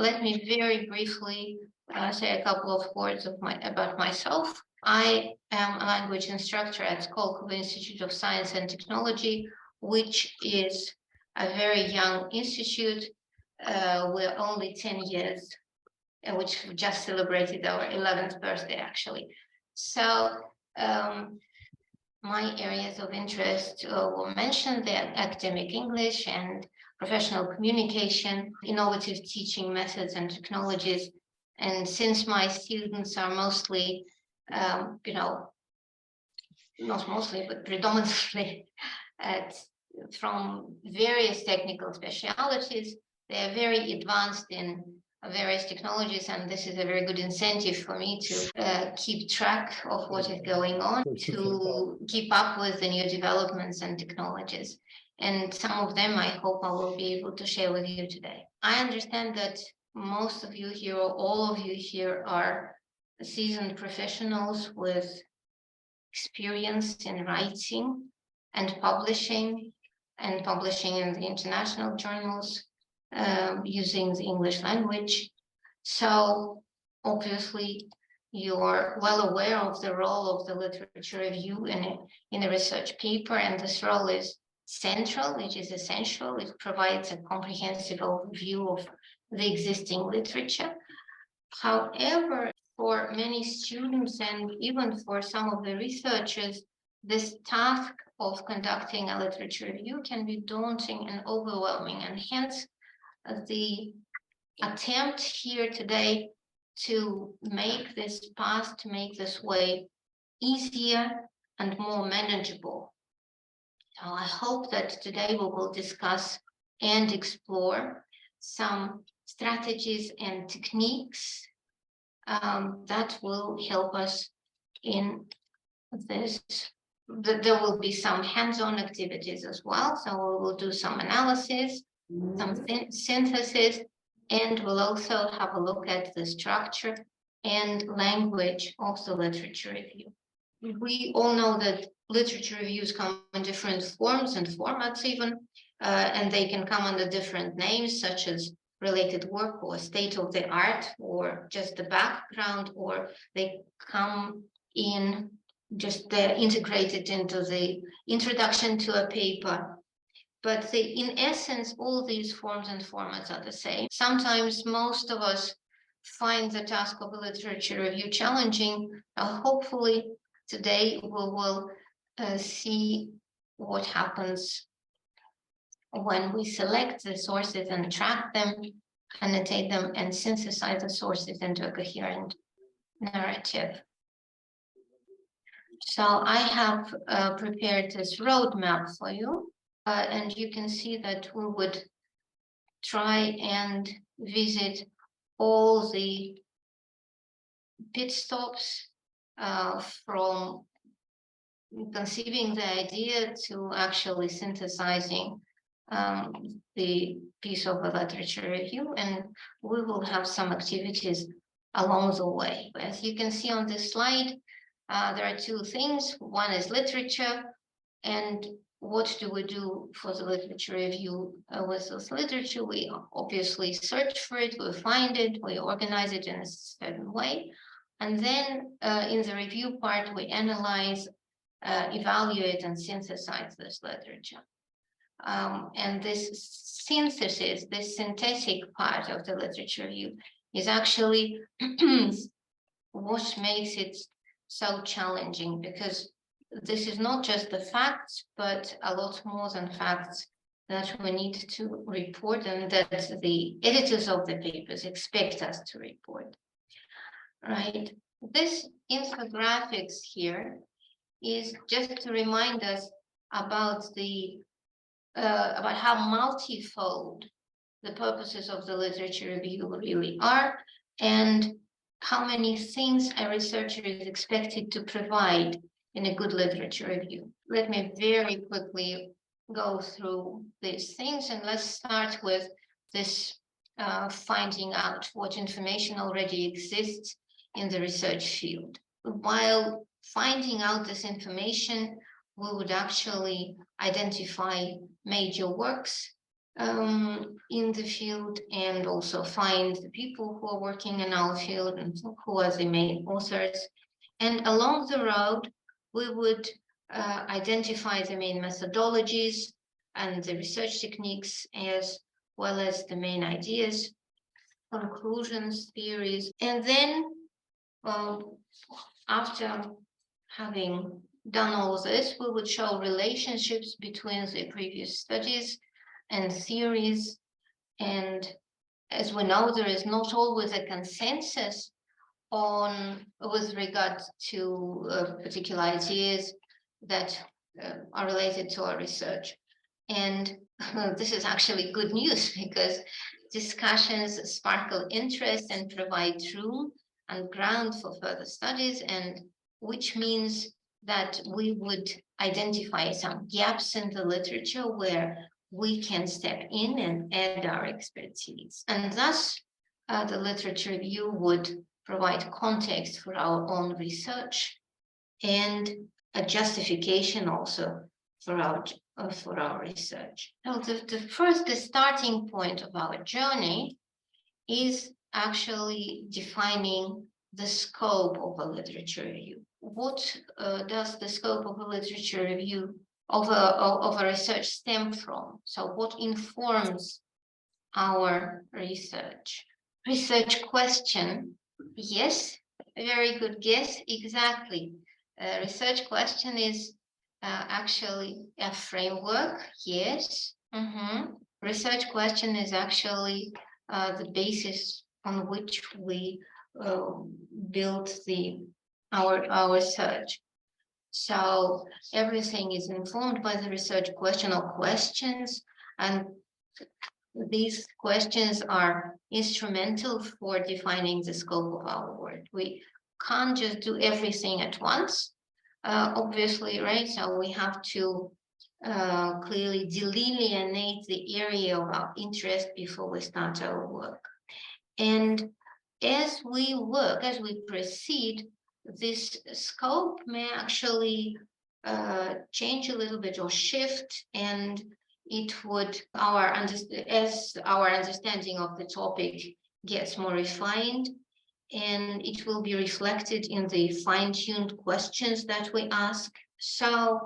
Let me very briefly say a couple of words about myself. I am a language instructor at Skolkovo Institute of Science and Technology, which is a very young institute. We're only 10 years, which we just celebrated our 11th birthday, actually. So my areas of interest were mentioned there: academic English and professional communication, innovative teaching methods and technologies. And since my students are mostly, not mostly, but predominantly from various technical specialities, they are very advanced in various technologies, and this is a very good incentive for me to keep track of what is going on, to keep up with the new developments and technologies. And some of them I hope I will be able to share with you today. I understand that most of you here, or all of you here, are seasoned professionals with experience in writing and publishing in the international journals using the English language. So obviously you're well aware of the role of the literature review in a research paper, and this role is central, it is essential. It provides a comprehensive overview of the existing literature. However, for many students and even for some of the researchers, this task of conducting a literature review can be daunting and overwhelming, and hence the attempt here today to make this path, to make this way easier and more manageable. So I hope that today we will discuss and explore some strategies and techniques that will help us in this. There will be some hands-on activities as well. So we will do some analysis, some synthesis, and we'll also have a look at the structure and language of the literature review. We all know that literature reviews come in different forms and formats even, and they can come under different names such as related work or state of the art or just the background, or they come in just they're integrated into the introduction to a paper. But in essence, all these forms and formats are the same. Sometimes most of us find the task of a literature review challenging. Hopefully today we will see what happens when we select the sources and track them, annotate them, and synthesize the sources into a coherent narrative. So I have prepared this roadmap for you, and you can see that we would try and visit all the pit stops from conceiving the idea to actually synthesizing the piece of a literature review, and we will have some activities along the way. As you can see on this slide, there are two things. One is literature, and what do we do for the literature review with this literature? We obviously search for it, we find it, we organize it in a certain way, and then in the review part, we analyze, evaluate, and synthesize this literature. And this synthesis, this synthetic part of the literature review is actually what makes it so challenging, because this is not just the facts, but a lot more than facts that we need to report and that the editors of the papers expect us to report. Right? This infographics here is just to remind us about about how multifold the purposes of the literature review really are, and how many things a researcher is expected to provide in a good literature review. Let me very quickly go through these things, and let's start with this finding out what information already exists in the research field. While finding out this information, we would actually identify major works in the field, and also find the people who are working in our field and who are the main authors. And along the road, we would identify the main methodologies and the research techniques, as well as the main ideas, conclusions, theories. And then after having done all this, we would show relationships between the previous studies and theories. And as we know, there is not always a consensus with regard to particular ideas that are related to our research. And this is actually good news, because discussions sparkle interest and provide room and ground for further studies, and which means that we would identify some gaps in the literature where we can step in and add our expertise. And thus, the literature review would provide context for our own research and a justification also for our research. Now, the starting point of our journey is actually defining the scope of a literature review. What does the scope of a literature review of a research stem from? So what informs our research? Research question, yes, very good guess, exactly. Research question is actually a framework, yes. Research question is actually the basis on which we build our research. So everything is informed by the research question or questions, and these questions are instrumental for defining the scope of our work. We can't just do everything at once, obviously, right? So we have to clearly delineate the area of our interest before we start our work. And as we proceed, this scope may actually change a little bit or shift, and it would, as our understanding of the topic gets more refined, and it will be reflected in the fine-tuned questions that we ask. So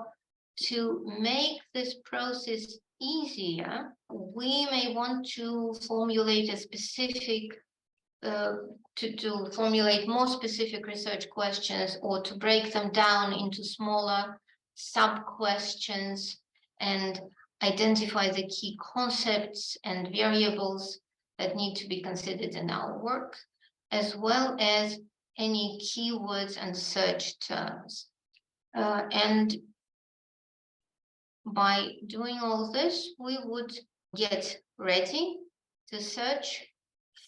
to make this process easier, we may want to formulate a specific to formulate more specific research questions, or to break them down into smaller sub-questions and identify the key concepts and variables that need to be considered in our work, as well as any keywords and search terms. And by doing all this, we would get ready to search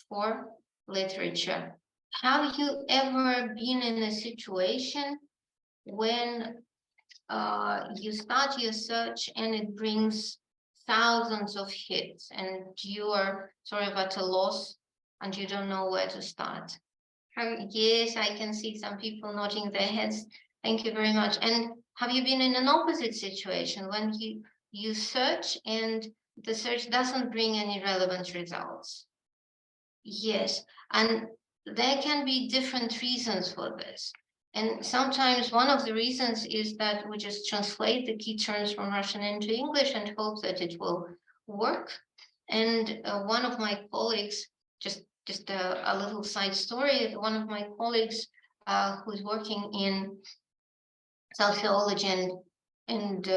for literature. Have you ever been in a situation when you start your search and it brings thousands of hits, and you're sort of at a loss and you don't know where to start? Yes, I can see some people nodding their heads. Thank you very much. And have you been in an opposite situation when you search and the search doesn't bring any relevant results? Yes, and there can be different reasons for this. And sometimes one of the reasons is that we just translate the key terms from Russian into English and hope that it will work. And one of my colleagues, just a little side story, one of my colleagues who's working in sociology and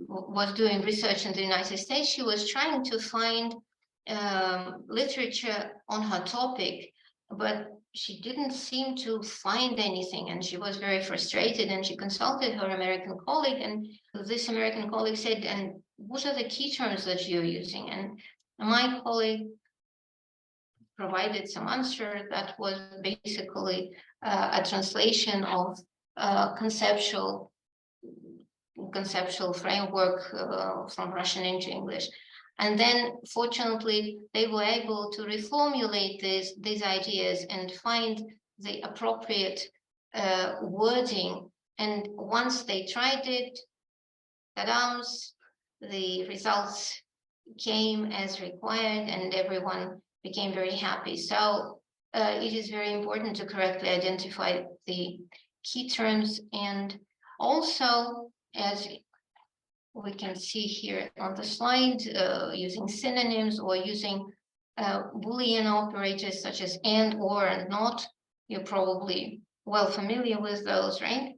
was doing research in the United States, she was trying to find literature on her topic, but she didn't seem to find anything, and she was very frustrated, and she consulted her American colleague, and this American colleague said, "And what are the key terms that you're using?" And my colleague provided some answer that was basically a translation of conceptual framework from Russian into English. And then, fortunately, they were able to reformulate these ideas and find the appropriate wording. And once they tried it, the results came as required and everyone became very happy. So it is very important to correctly identify the key terms, and also, as we can see here on the slide, using synonyms or using Boolean operators such as and, or, and not. You're probably well familiar with those, right?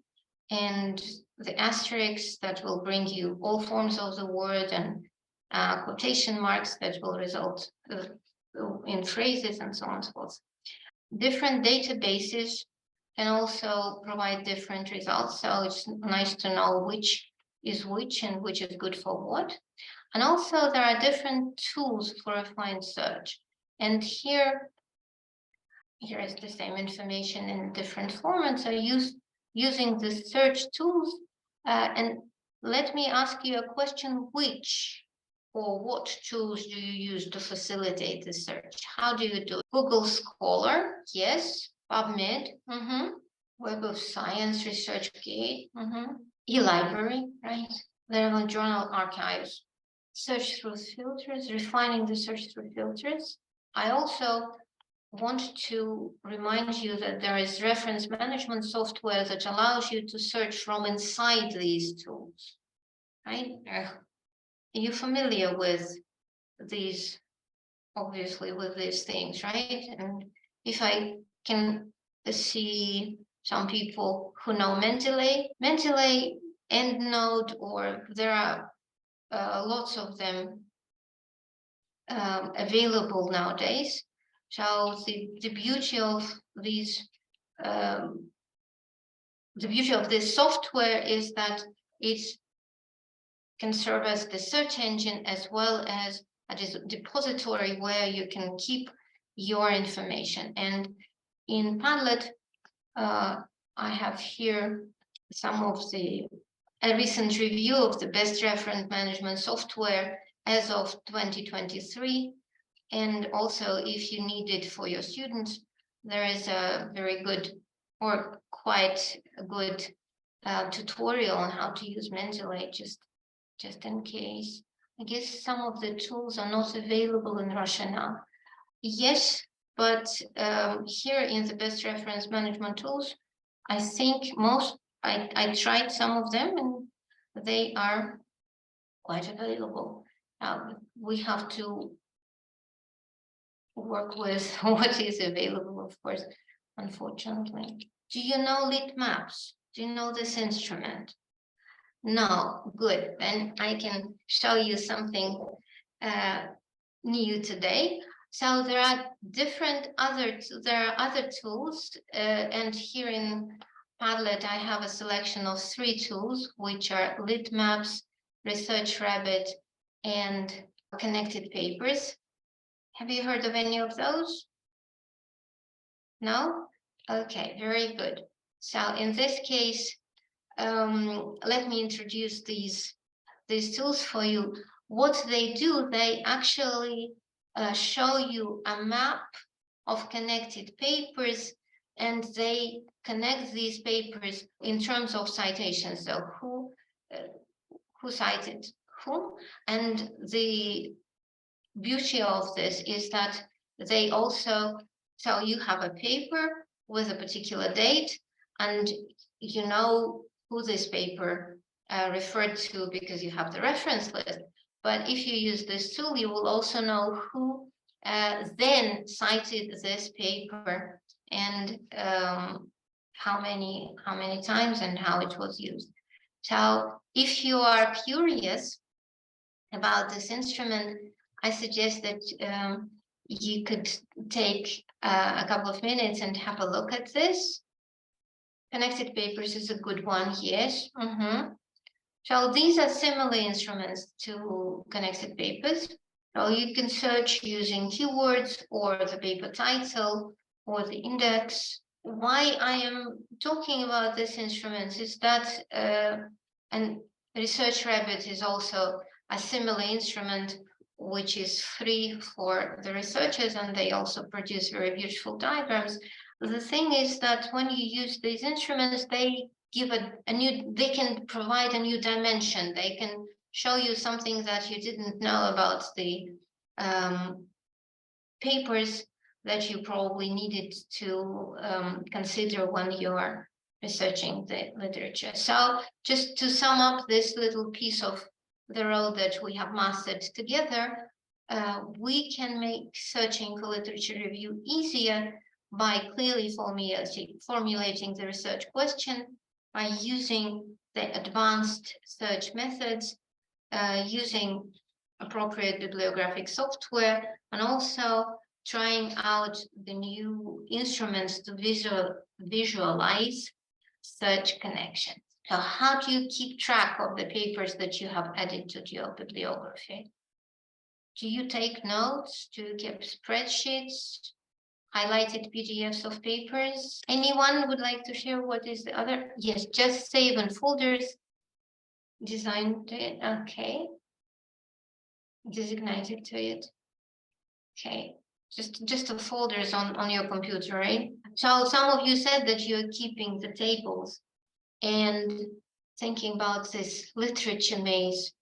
And the asterisks that will bring you all forms of the word, and quotation marks that will result in phrases, and so on and so forth. Different databases can also provide different results, so it's nice to know which is which and which is good for what. And also there are different tools for refined search. And here is the same information in different formats. So using the search tools, and let me ask you a question: which or what tools do you use to facilitate the search? How do you do it? Google Scholar, yes. PubMed, Web of Science, ResearchGate, eLibrary, right? Relevant journal archives. Search through filters, refining the search through filters. I also want to remind you that there is reference management software that allows you to search from inside these tools, right? Are you familiar with these, obviously, with these things, right? And if I can see some people who know Mendeley, EndNote, or there are lots of them available nowadays. So the beauty of these, the beauty of this software is that it can serve as the search engine as well as a depository where you can keep your information. And in Padlet, I have here some of a recent review of the best reference management software as of 2023. And also, if you need it for your students, there is a very good, or quite a good tutorial on how to use Mendeley, just in case. I guess some of the tools are not available in Russia now. Yes, but here in the best reference management tools, I think I tried some of them and they are quite available. We have to work with what is available, of course, unfortunately. Do you know lit maps? Do you know this instrument? No, good. Then I can show you something new today. So there are other tools, and here in Padlet I have a selection of 3 tools, which are lit maps, Research Rabbit, and Connected Papers. Have you heard of any of those? No? Okay, very good. So in this case, let me introduce these tools for you. What they do, they actually show you a map of connected papers, and they connect these papers in terms of citations. So who cited whom, and the beauty of this is that they also, so you have a paper with a particular date, and you know who this paper referred to because you have the reference list. But if you use this tool, you will also know who then cited this paper, and how many times and how it was used. So if you are curious about this instrument, I suggest that you could take a couple of minutes and have a look at this. Connected Papers is a good one, yes. So these are similar instruments to Connected Papers. So you can search using keywords or the paper title or the index. Why I am talking about this instrument is that, and Research Rabbit is also a similar instrument which is free for the researchers, and they also produce very beautiful diagrams. The thing is that when you use these instruments, they give they can provide a new dimension. They can show you something that you didn't know about the papers that you probably needed to consider when you are researching the literature. So just to sum up this little piece of the road that we have mastered together, we can make searching for literature review easier by clearly formulating the research question, by using the advanced search methods, using appropriate bibliographic software, and also trying out the new instruments to visualize search connections. So how do you keep track of the papers that you have added to your bibliography? Do you take notes? Do you keep spreadsheets, highlighted PDFs of papers? Anyone would like to share what is the other? Yes, just save in folders. Designed it, okay. Designated to it. Okay, just the folders on your computer, right? So some of you said that you're keeping the tables, and thinking about this literature maze,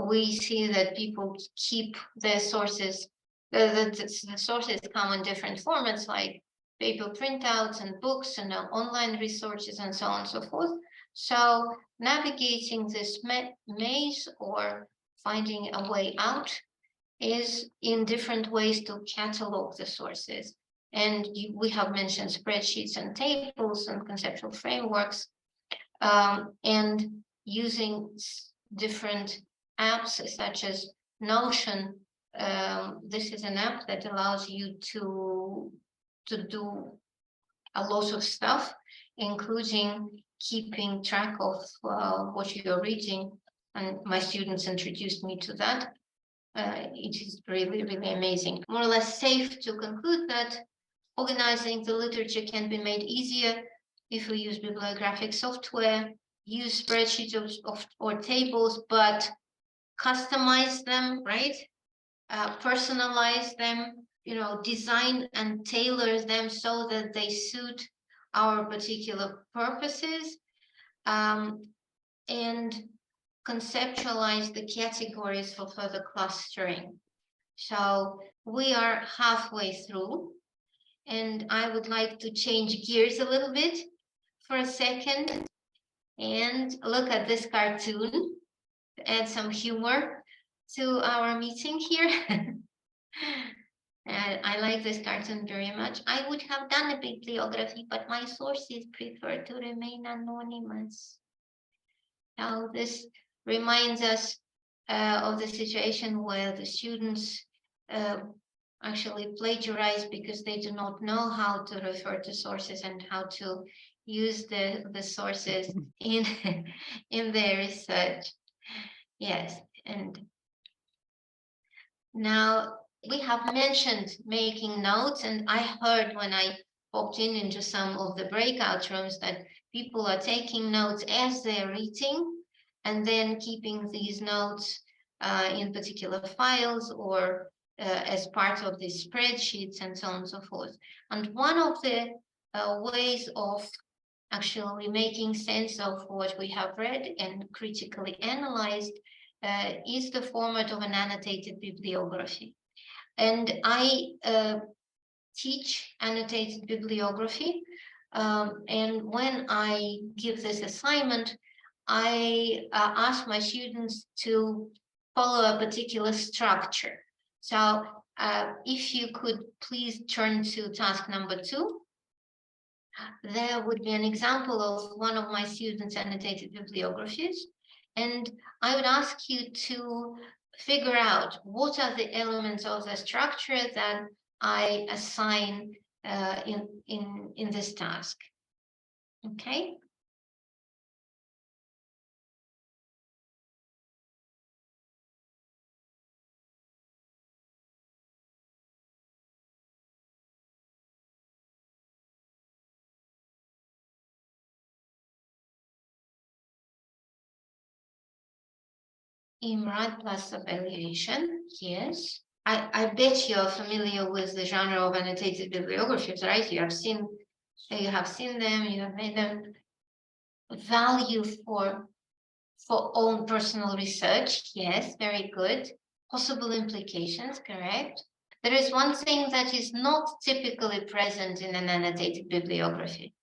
we see that people keep their sources. The sources come in different formats, like paper printouts and books and online resources and so on and so forth. So navigating this maze or finding a way out is in different ways to catalog the sources. And we have mentioned spreadsheets and tables and conceptual frameworks, and using different apps such as Notion. This is an app that allows you to do a lot of stuff, including keeping track of what you're reading. And my students introduced me to that. It is really, really amazing. More or less safe to conclude that organizing the literature can be made easier if we use bibliographic software, use spreadsheets or tables, but customize them, right? Personalize them, design and tailor them so that they suit our particular purposes, and conceptualize the categories for further clustering. So we are halfway through, and I would like to change gears a little bit for a second and look at this cartoon to add some humor to our meeting here. And I like this cartoon very much. I would have done a bibliography, but my sources prefer to remain anonymous. Now, this reminds us of the situation where the students actually plagiarize because they do not know how to refer to sources and how to use the sources in their research. Yes, and now we have mentioned making notes, and I heard when I popped into some of the breakout rooms that people are taking notes as they're reading and then keeping these notes in particular files or as part of the spreadsheets and so on and so forth. And one of the ways of actually making sense of what we have read and critically analyzed is the format of an annotated bibliography. And I teach annotated bibliography, and when I give this assignment, I ask my students to follow a particular structure. So if you could please turn to task number 2, there would be an example of one of my students' annotated bibliographies. And I would ask you to figure out what are the elements of the structure that I assign in this task. Okay. Imrat plus evaluation, yes. I bet you're familiar with the genre of annotated bibliographies, right? You have seen them, you have made them. Value for For own personal research, yes, very good. Possible implications, correct. There is one thing that is not typically present in an annotated bibliography.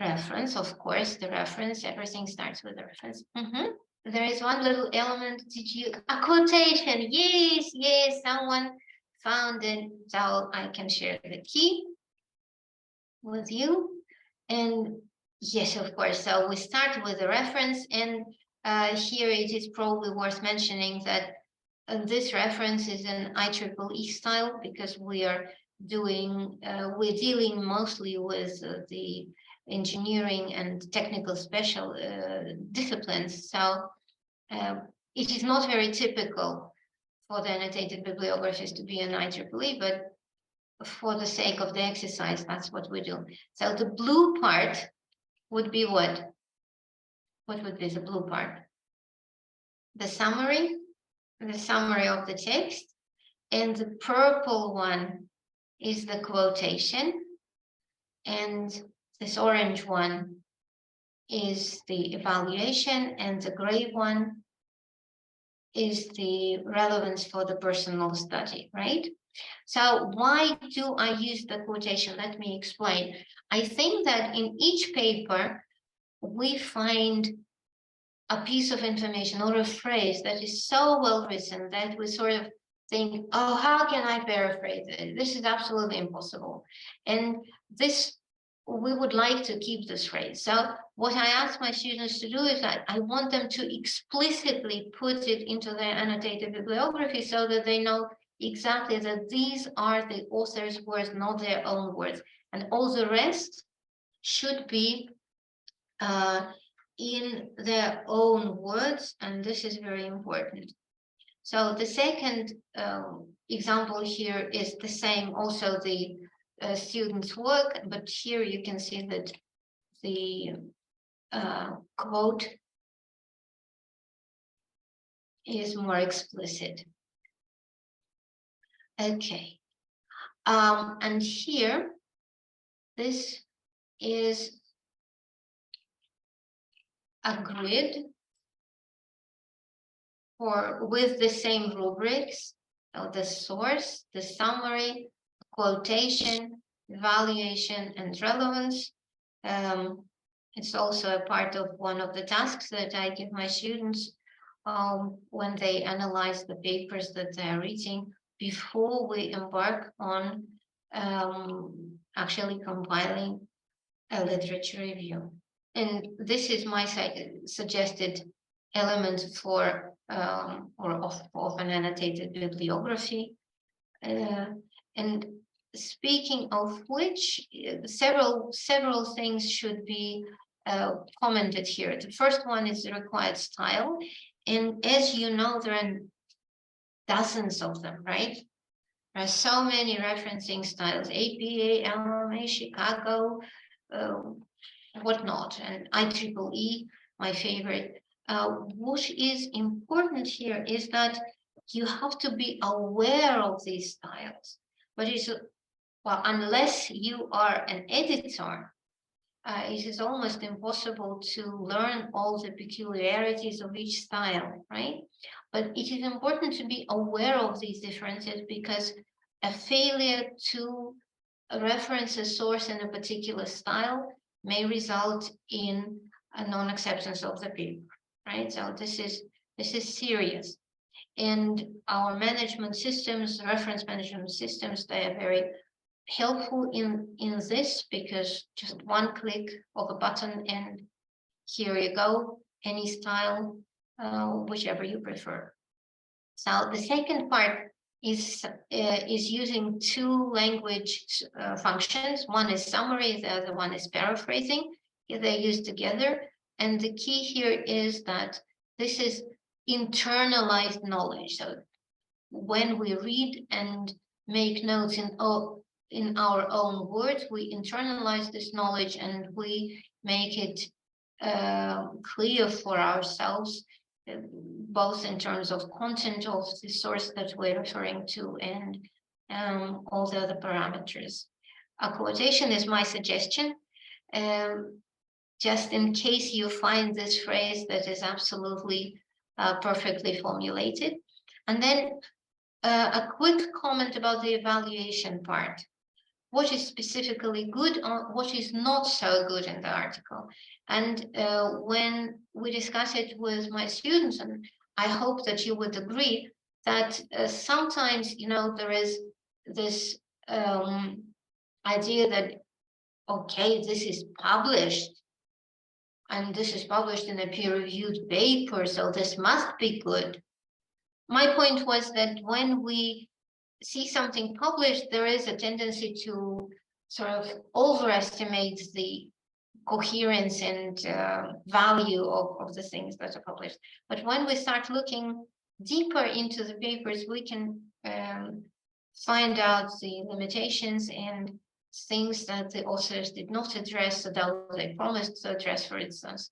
Reference, of course, the reference, everything starts with a reference. There is one little element, a quotation, yes, someone found it, so I can share the key with you. And yes, of course, so we start with a reference, and here it is probably worth mentioning that this reference is an IEEE style, because we're dealing mostly with the engineering and technical special disciplines. So it is not very typical for the annotated bibliographies to be an IEEE, but for the sake of the exercise, that's what we do. So the blue part would be what? What would be the blue part? The summary of the text, and the purple one is the quotation, and this orange one is the evaluation, and the gray one is the relevance for the personal study, right? So why do I use the quotation? Let me explain. I think that in each paper, we find a piece of information or a phrase that is so well written that we sort of think, oh, how can I paraphrase it? This is absolutely impossible. And this, we would like to keep this phrase. So what I ask my students to do is that I want them to explicitly put it into their annotated bibliography so that they know exactly that these are the author's words, not their own words. And all the rest should be in their own words, and this is very important. So the second example here is the same, also the student's work, but here you can see that the quote is more explicit. Okay, and here, this is a grid with the same rubrics, the source, the summary, quotation, evaluation, and relevance. It's also a part of one of the tasks that I give my students when they analyze the papers that they're reading before we embark on actually compiling a literature review. And this is my suggested element for of an annotated bibliography. And speaking of which, several things should be commented here. The first one is the required style, and as you know, there are dozens of them, right? There are so many referencing styles: APA, LMA, Chicago, whatnot, and IEEE, my favorite. What is important here is that you have to be aware of these styles, but unless you are an editor, it is almost impossible to learn all the peculiarities of each style, right? But it is important to be aware of these differences, because a failure to reference a source in a particular style may result in a non-acceptance of the paper, right? So this is serious. And our management systems, reference management systems, they are very helpful in this, because just one click of a button and here you go, any style, whichever you prefer. So the second part is using two language functions. One is summary, the other one is paraphrasing. They're used together. And the key here is that this is internalized knowledge. So when we read and make notes in our own words, we internalize this knowledge and we make it clear for ourselves, both in terms of content of the source that we're referring to and all the other parameters. A quotation is my suggestion. just in case you find this phrase that is absolutely perfectly formulated. And then a quick comment about the evaluation part. What is specifically good or what is not so good in the article. And when we discuss it with my students, and I hope that you would agree that sometimes, there is this idea that, okay, this is published, and this is published in a peer-reviewed paper, so this must be good. My point was that when we see something published, there is a tendency to sort of overestimate the coherence and value of the things that are published. But when we start looking deeper into the papers, we can find out the limitations and things that the authors did not address that they promised to address, for instance.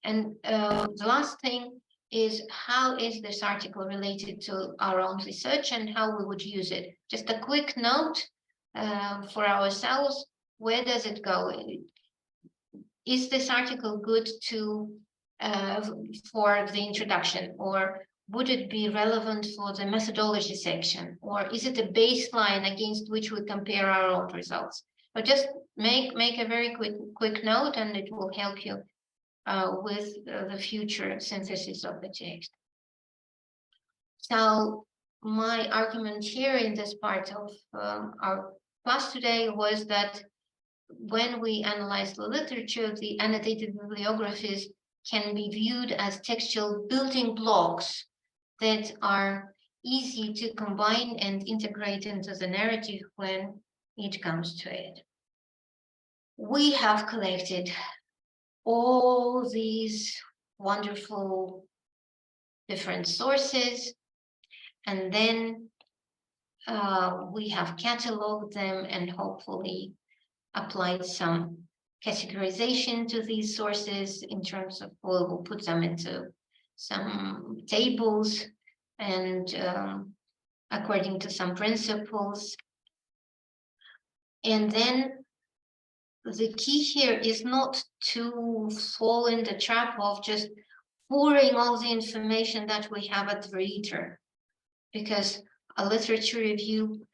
And the last thing is, how is this article related to our own research and how we would use it? Just a quick note for ourselves, where does it go? Is this article good for the introduction, or would it be relevant for the methodology section, or is it a baseline against which we compare our own results? But just make a very quick note, and it will help you with the future synthesis of the text. So my argument here in this part of our class today was that when we analyze the literature, the annotated bibliographies can be viewed as textual building blocks that are easy to combine and integrate into the narrative when it comes to it. We have collected all these wonderful different sources, and then we have cataloged them and hopefully applied some categorization to these sources in terms of, we'll put them into some tables and according to some principles. And then the key here is not to fall in the trap of just pouring all the information that we have at the reader, because a literature review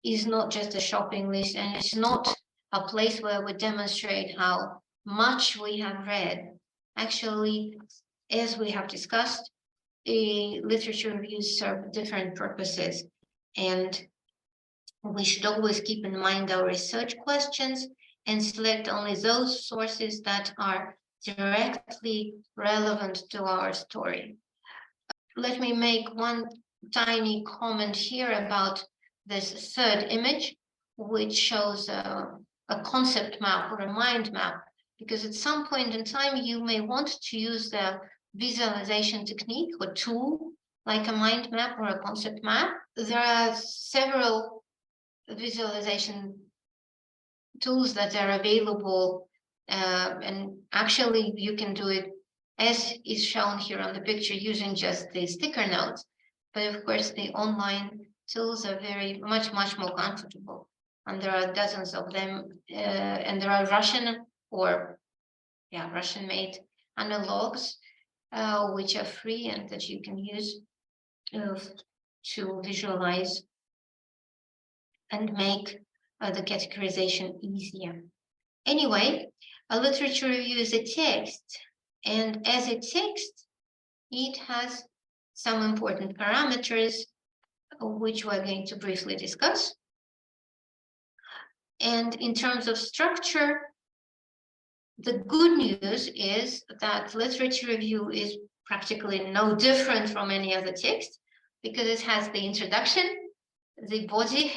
is not just a shopping list, and it's not a place where we demonstrate how much we have read. Actually, as we have discussed, literature reviews serve different purposes, and we should always keep in mind our research questions and select only those sources that are directly relevant to our story. Let me make one tiny comment here about this third image, which shows a concept map or a mind map, because at some point in time you may want to use the visualization technique or tool like a mind map or a concept map. There are several visualization tools that are available, and actually you can do it as is shown here on the picture using just the sticker notes. But of course, the online tools are very much more comfortable, and there are dozens of them, and there are Russian Russian-made analogs, which are free and that you can use to visualize and make the categorization easier. Anyway, a literature review is a text, and as a text, it has some important parameters, which we're going to briefly discuss. And in terms of structure, the good news is that literature review is practically no different from any other text, because it has the introduction, the body,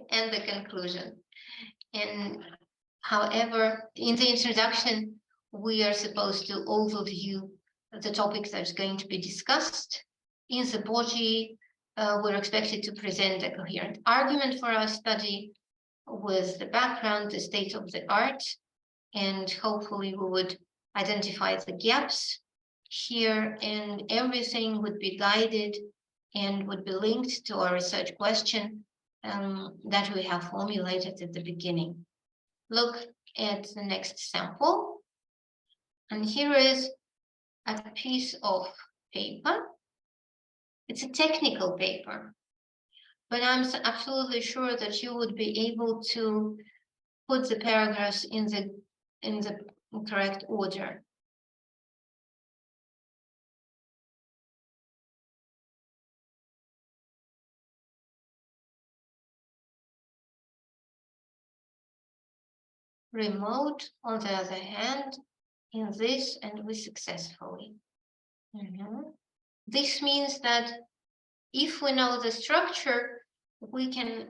and the conclusion. And however, in the introduction, we are supposed to overview the topic that's going to be discussed. In the body, we're expected to present a coherent argument for our study with the background, the state of the art, and hopefully we would identify the gaps here, and everything would be guided and would be linked to our research question that we have formulated at the beginning. Look at the next sample. And here is a piece of paper. It's a technical paper, but I'm absolutely sure that you would be able to put the paragraphs in the correct order. Remote, on the other hand, in this, and we successfully. This means that if we know the structure, we can,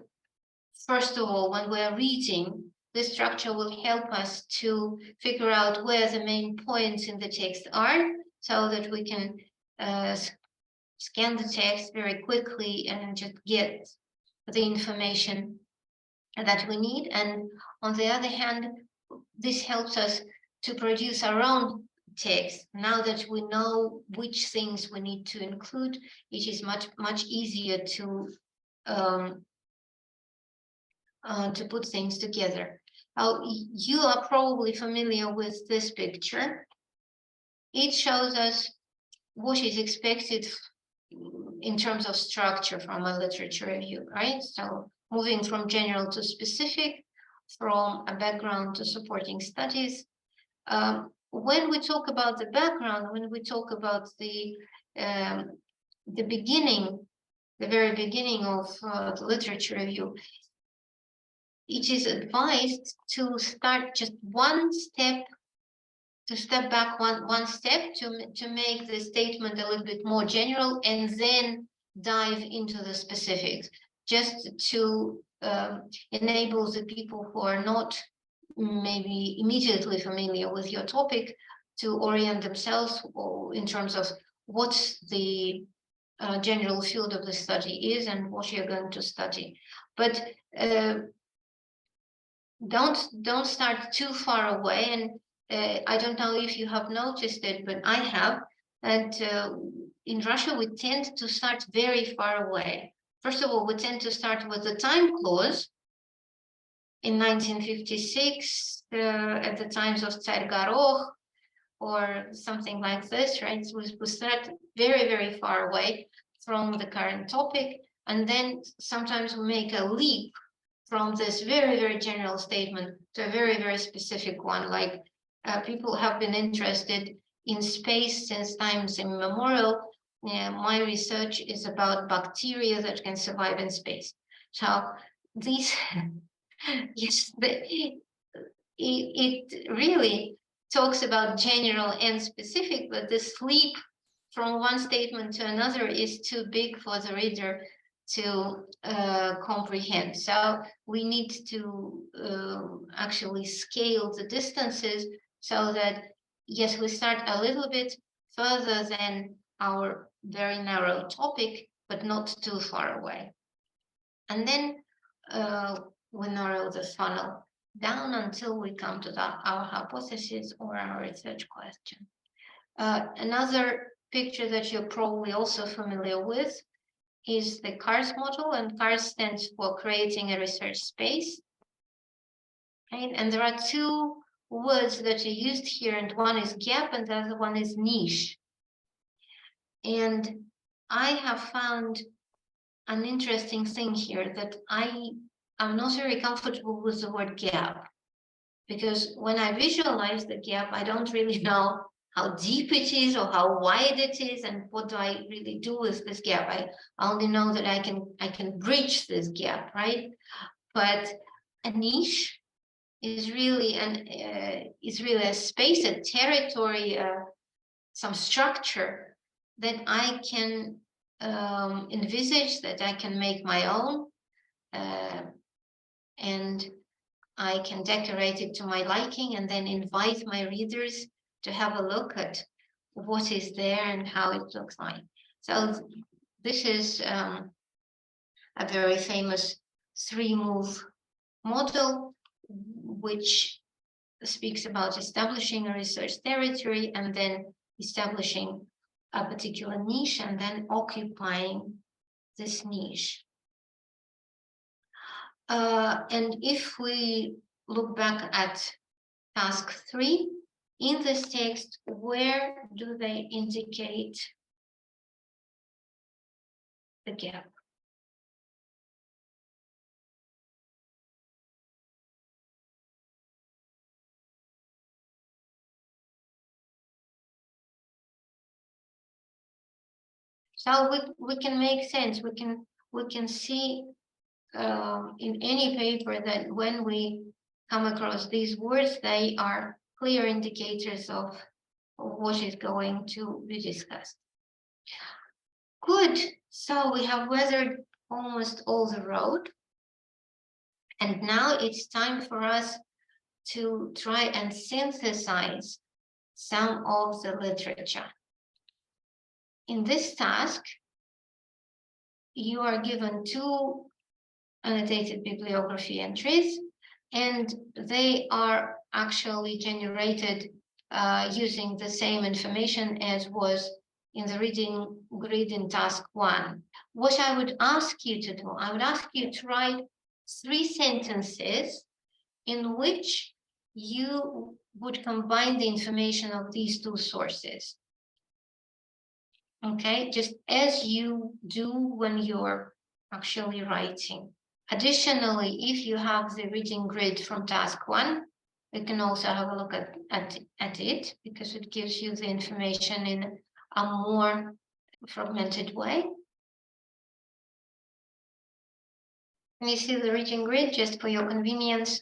first of all, when we are reading, the structure will help us to figure out where the main points in the text are, so that we can scan the text very quickly and just get the information that we need. And on the other hand, this helps us to produce our own text. Now that we know which things we need to include, it is much easier to put things together. You are probably familiar with this picture. It shows us what is expected in terms of structure from a literature review, right? So moving from general to specific, from a background to supporting studies. When we talk about the background, when we talk about the beginning, the very beginning of the literature review, it is advised to start just one step, to step back one step, to make the statement a little bit more general, and then dive into the specifics, just to enable the people who are not maybe immediately familiar with your topic to orient themselves in terms of what the general field of the study is and what you're going to study. But don't start too far away. And I don't know if you have noticed it, but I have. And in Russia, we tend to start very far away. First of all, we tend to start with the time clause. In 1956, at the times of Tsar Goroch, or something like this, right? We start very, very far away from the current topic. And then sometimes we make a leap from this very, very general statement to a very, very specific one. Like people have been interested in space since times immemorial. My research is about bacteria that can survive in space. So these, yes, it really talks about general and specific, but the leap from one statement to another is too big for the reader to comprehend. So we need to actually scale the distances so that, yes, we start a little bit further than our very narrow topic, but not too far away. And then we narrow the funnel down until we come to our hypothesis or our research question. Another picture that you're probably also familiar with is the CARS model, and CARS stands for Creating a Research Space. Right? And there are two words that are used here, and one is gap and the other one is niche. And I have found an interesting thing here, that I'm not very comfortable with the word gap, because when I visualize the gap, I don't really know how deep it is or how wide it is, and what do I really do with this gap. I only know that I can bridge this gap, right? But a niche is really a space, a territory, some structure that I can envisage, that I can make my own, and I can decorate it to my liking, and then invite my readers to have a look at what is there and how it looks like. So this is a very famous 3-move model, which speaks about establishing a research territory and then establishing a particular niche and then occupying this niche. And if we look back at task 3, in this text, where do they indicate the gap? So we can make sense. We can see in any paper that when we come across these words, they are clear indicators of what is going to be discussed. Good. So we have weathered almost all the road. And now it's time for us to try and synthesize some of the literature. In this task, you are given 2 annotated bibliography entries, and they are actually generated using the same information as was in the reading grid in task 1. What I would ask you to do, I would ask you to write 3 sentences in which you would combine the information of these 2 sources. Okay, just as you do when you're actually writing. Additionally, if you have the reading grid from task 1, you can also have a look at it, because it gives you the information in a more fragmented way. Can you see the reading grid just for your convenience?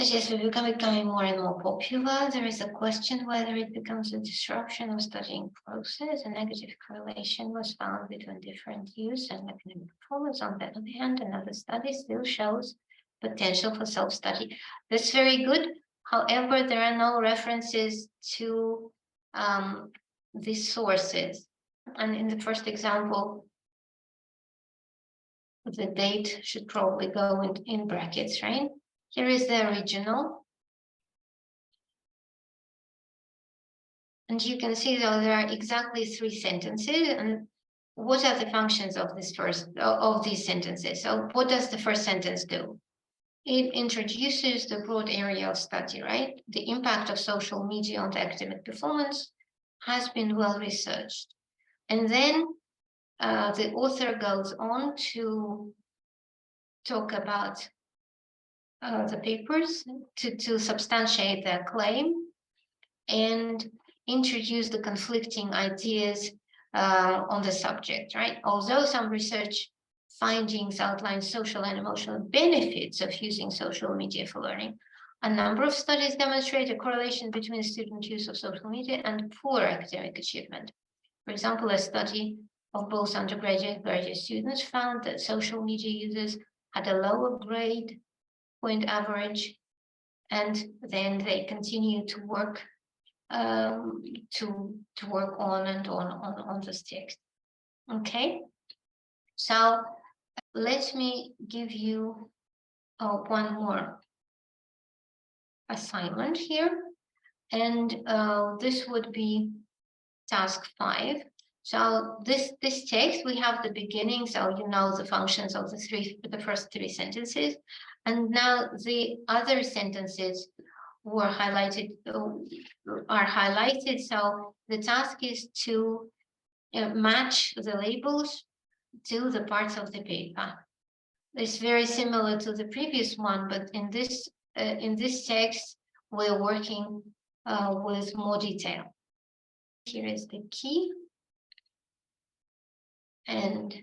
Such as we're becoming more and more popular, there is a question whether it becomes a disruption of studying process. A negative correlation was found between different use and academic performance. On the other hand, another study still shows potential for self-study. That's very good. However, there are no references to these sources. And in the first example, the date should probably go in brackets, right? Here is the original. And you can see that there are exactly 3 sentences. And what are the functions of these sentences? So what does the first sentence do? It introduces the broad area of study, right? The impact of social media on the academic performance has been well researched. And then the author goes on to talk about the papers to substantiate their claim and introduce the conflicting ideas on the subject, right? Although some research findings outline social and emotional benefits of using social media for learning, a number of studies demonstrate a correlation between student use of social media and poor academic achievement. For example, a study of both undergraduate and graduate students found that social media users had a lower grade point average, and then they continue to work to work on and on this text. Okay, so let me give you one more assignment here, and this would be task 5. So this text, we have the beginning, so you know the functions of the first 3 sentences, and now the other sentences are highlighted. So the task is to match the labels to the parts of the paper. It's very similar to the previous one, but in this text, we're working with more detail. Here is the key, and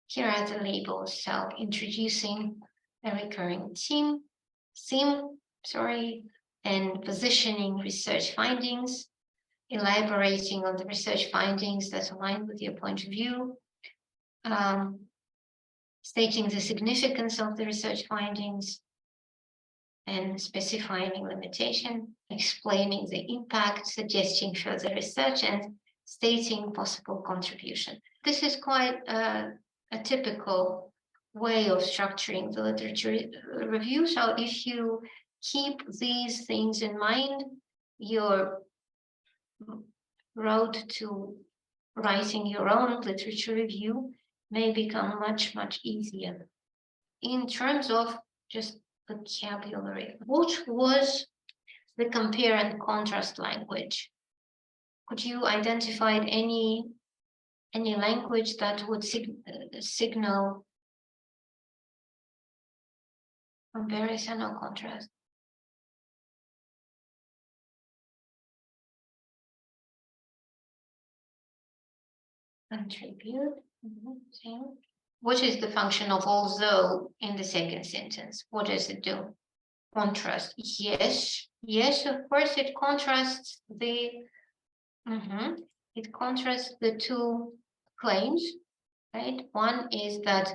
here are the labels. So introducing a recurring theme, and positioning research findings, elaborating on the research findings that align with your point of view, stating the significance of the research findings, and specifying limitation, explaining the impact, suggesting further research, and stating possible contribution. This is quite a typical way of structuring the literature review. So if you keep these things in mind, your road to writing your own literature review may become much, much easier. In terms of just vocabulary, what was the compare and contrast language? Could you identify any language that would signal comparison or contrast? Contribute. Same. What is the function of although in the second sentence? What does it do? Contrast. Yes, yes, of course, it contrasts the it contrasts the two claims, right? One is that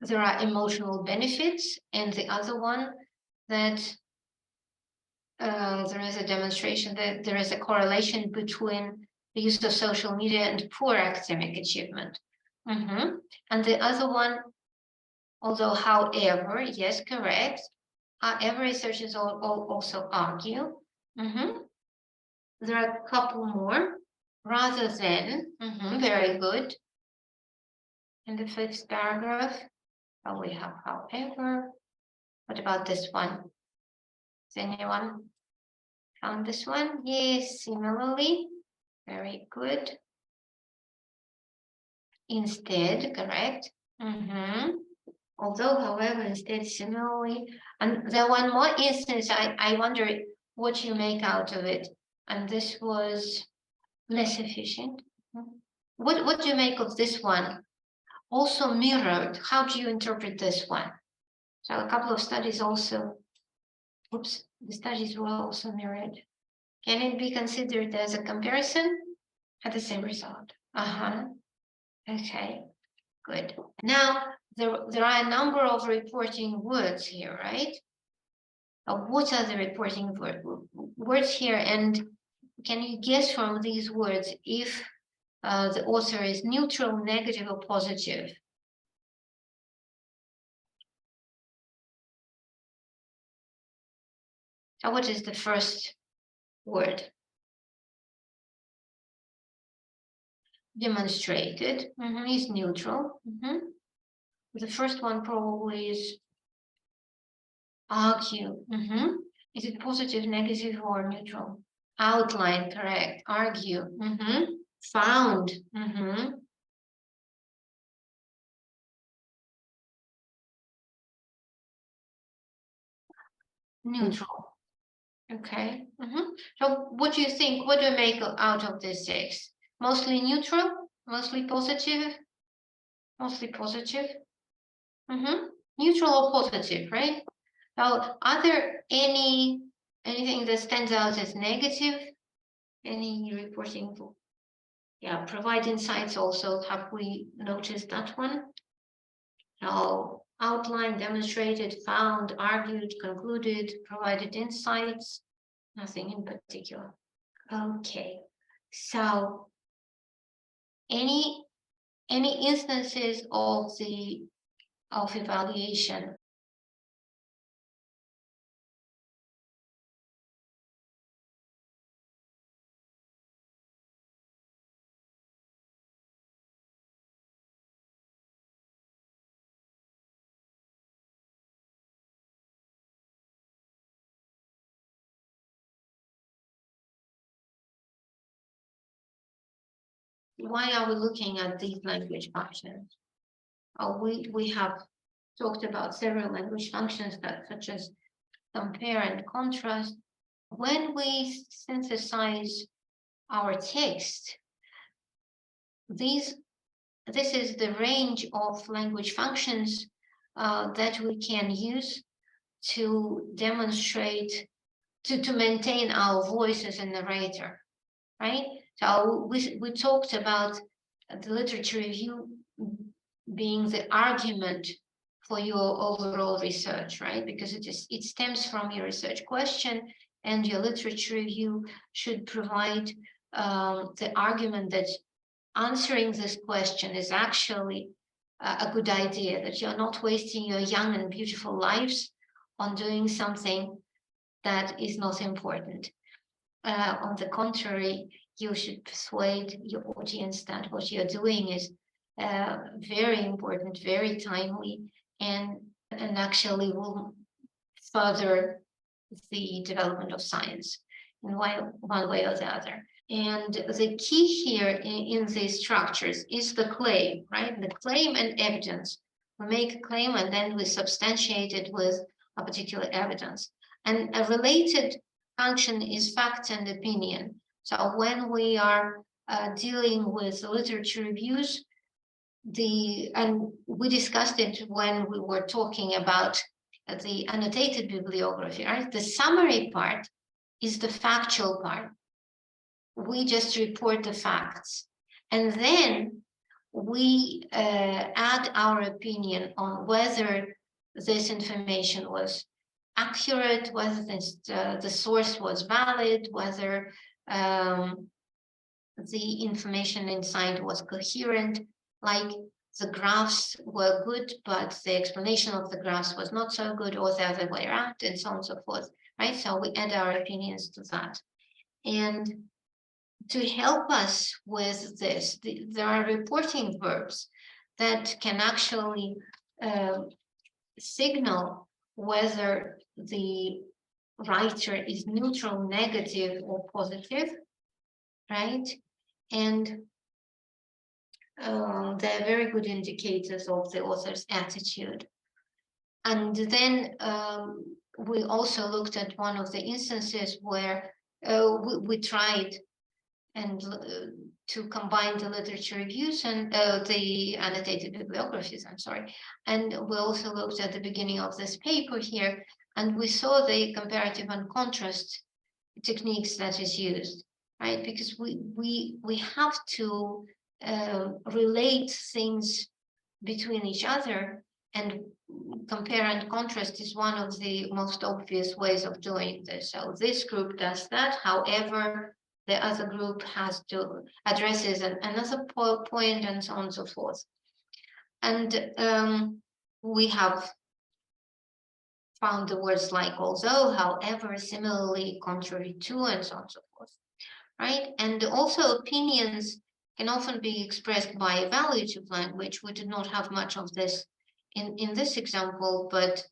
there are emotional benefits, and the other one that there is a demonstration that there is a correlation between the use of social media and poor academic achievement. And the other one, although, however, yes, correct. However, researchers also argue. There are a couple more. Rather than, very good. In the fifth paragraph, we have however. What about this one? Has anyone found this one? Yes, similarly. Very good. Instead, correct. Although, however, instead, similarly. And the one more instance, I wonder what you make out of it. And this was less efficient. What do you make of this one? Also mirrored. How do you interpret this one? So a couple of studies also, the studies were also mirrored. Can it be considered as a comparison? At the same result. Okay, good. Now, there are a number of reporting words here, right? What are the reporting words here? And can you guess from these words if the author is neutral, negative, or positive? So what is the first word? Demonstrated is neutral. The first one probably is argue. Is it positive, negative, or neutral? Outline, correct. Argue. Found. Neutral. Okay. So what do you think? What do you make out of this 6? Mostly neutral? Mostly positive? Mostly positive? Neutral or positive, right? So are there anything that stands out as negative? Any reporting? Yeah, provide insights also. Have we noticed that one? No. Outline, demonstrated, found, argued, concluded, provided insights. Nothing in particular. Okay. So any instances of evaluation? Why are we looking at these language functions? We have talked about several language functions such as compare and contrast. When we synthesize our text, this is the range of language functions that we can use to demonstrate, to maintain our voice as a narrator, right? So we talked about the literature review being the argument for your overall research, right? Because it stems from your research question, and your literature review should provide the argument that answering this question is actually a good idea, that you're not wasting your young and beautiful lives on doing something that is not important. On the contrary, you should persuade your audience that what you're doing is very important, very timely, and actually will further the development of science in one way or the other. And the key here in these structures is the claim, right? The claim and evidence. We make a claim and then we substantiate it with a particular evidence. And a related function is fact and opinion. So when we are dealing with literature reviews, and we discussed it when we were talking about the annotated bibliography, right? The summary part is the factual part. We just report the facts, and then we add our opinion on whether this information was accurate, whether the source was valid, whether the information inside was coherent, like the graphs were good, but the explanation of the graphs was not so good, or the other way around, and so on and so forth, right? So we add our opinions to that. And to help us with this, there are reporting verbs that can actually signal whether the writer is neutral, negative, or positive, right? And they're very good indicators of the author's attitude. And then we also looked at one of the instances where we tried to combine the literature reviews and the annotated bibliographies, and we also looked at the beginning of this paper here, and we saw the comparative and contrast techniques that is used, right? Because we have to relate things between each other, and compare and contrast is one of the most obvious ways of doing this. So this group does that, however, the other group has to addresses another point, and so on and so forth. And we have found the words like although, however, similarly, contrary to, and so on and so forth, right? And also opinions can often be expressed by evaluative language. We did not have much of this in this example, but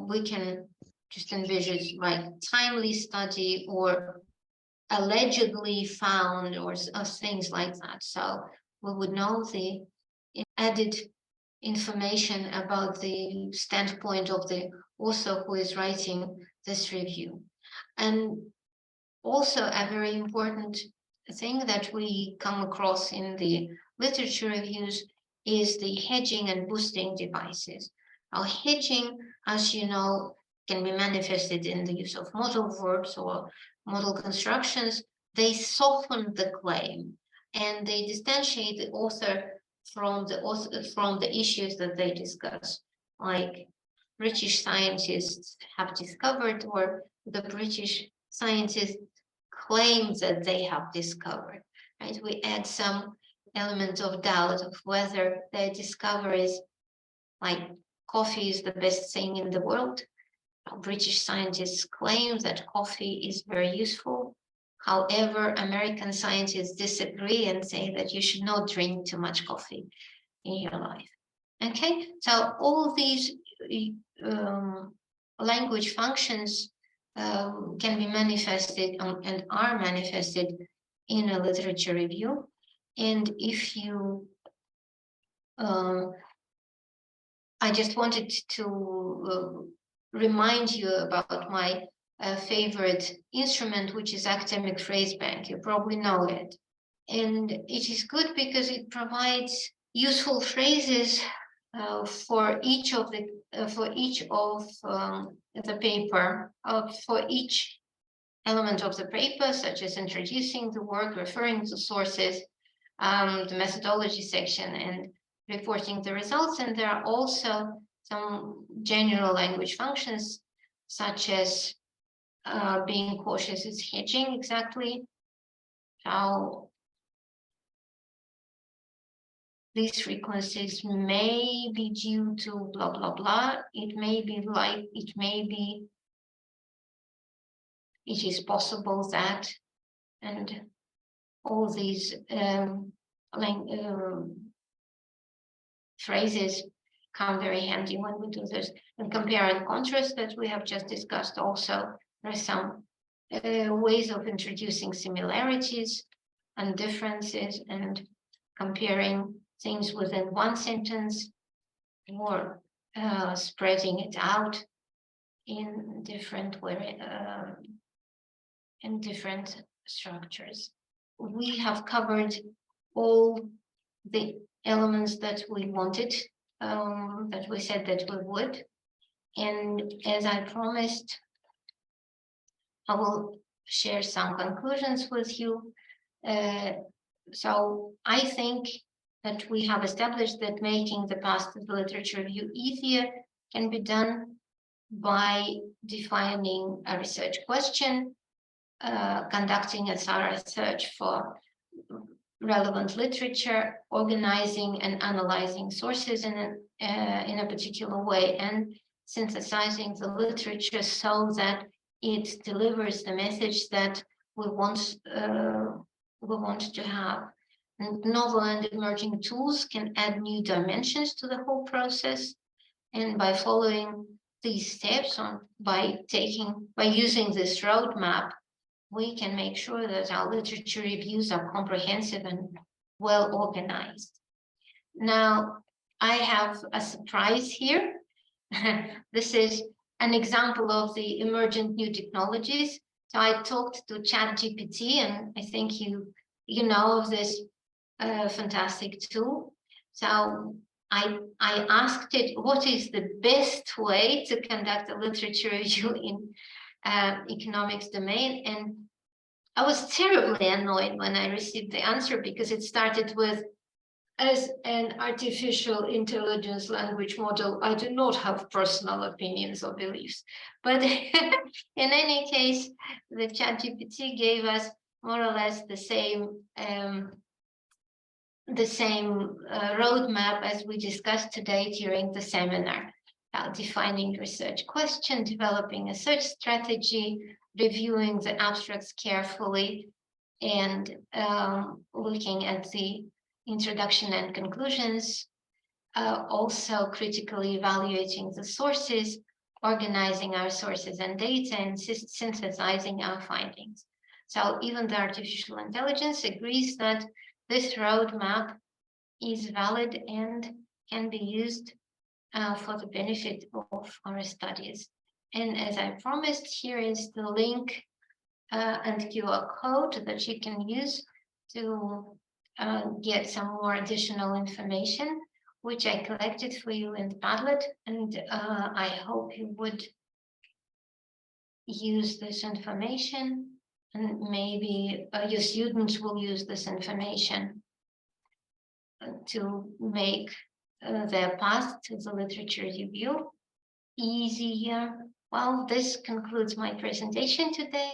we can just envision like timely study or allegedly found, or things like that. So we would know the added information about the standpoint of the author who is writing this review. And also a very important thing that we come across in the literature reviews is the hedging and boosting devices. Now, hedging, as you know, can be manifested in the use of modal verbs or modal constructions. They soften the claim and they distantiate the author from the issues that they discuss, like British scientists have discovered, or the British scientists claim that they have discovered, right? We add some element of doubt of whether their discoveries, like coffee is the best thing in the world. British scientists claim that coffee is very useful. However, American scientists disagree and say that you should not drink too much coffee in your life. Okay, so all these language functions can be manifested and are manifested in a literature review. And if you, I just wanted to remind you about my favorite instrument, which is academic phrase bank. You probably know it. And it is good because it provides useful phrases for each of the paper, for each element of the paper, such as introducing the work, referring to sources, the methodology section, and reporting the results. And there are also some general language functions, such as being cautious is hedging, exactly how these frequencies may be due to blah, blah, blah. It is possible that, and all these phrases come very handy when we do this. And compare and contrast that we have just discussed also. There are some ways of introducing similarities and differences and comparing things within one sentence or spreading it out in different structures. We have covered all the elements that we wanted, that we said that we would. And as I promised, I will share some conclusions with you. So I think that we have established that making the path to the literature review easier can be done by defining a research question, conducting a thorough search for relevant literature, organizing and analyzing sources in a particular way, and synthesizing the literature so that it delivers the message that we want to have. And novel and emerging tools can add new dimensions to the whole process, and by following these steps, by using this roadmap, we can make sure that our literature reviews are comprehensive and well organized. Now, I have a surprise here. This is an example of the emergent new technologies. So I talked to ChatGPT, and I think you know of this fantastic tool. So I asked it, what is the best way to conduct a literature review in economics domain? And I was terribly annoyed when I received the answer, because it started with, as an artificial intelligence language model, I do not have personal opinions or beliefs. But in any case, the ChatGPT gave us more or less the same roadmap as we discussed today during the seminar. Defining research question, developing a search strategy, reviewing the abstracts carefully, and looking at the introduction and conclusions, also critically evaluating the sources, organizing our sources and data, and synthesizing our findings. So even the artificial intelligence agrees that this roadmap is valid and can be used for the benefit of our studies. And as I promised, here is the link and QR code that you can use to get some more additional information, which I collected for you in Padlet, and I hope you would use this information, and maybe your students will use this information to make their path to the literature review easier. Well, this concludes my presentation today.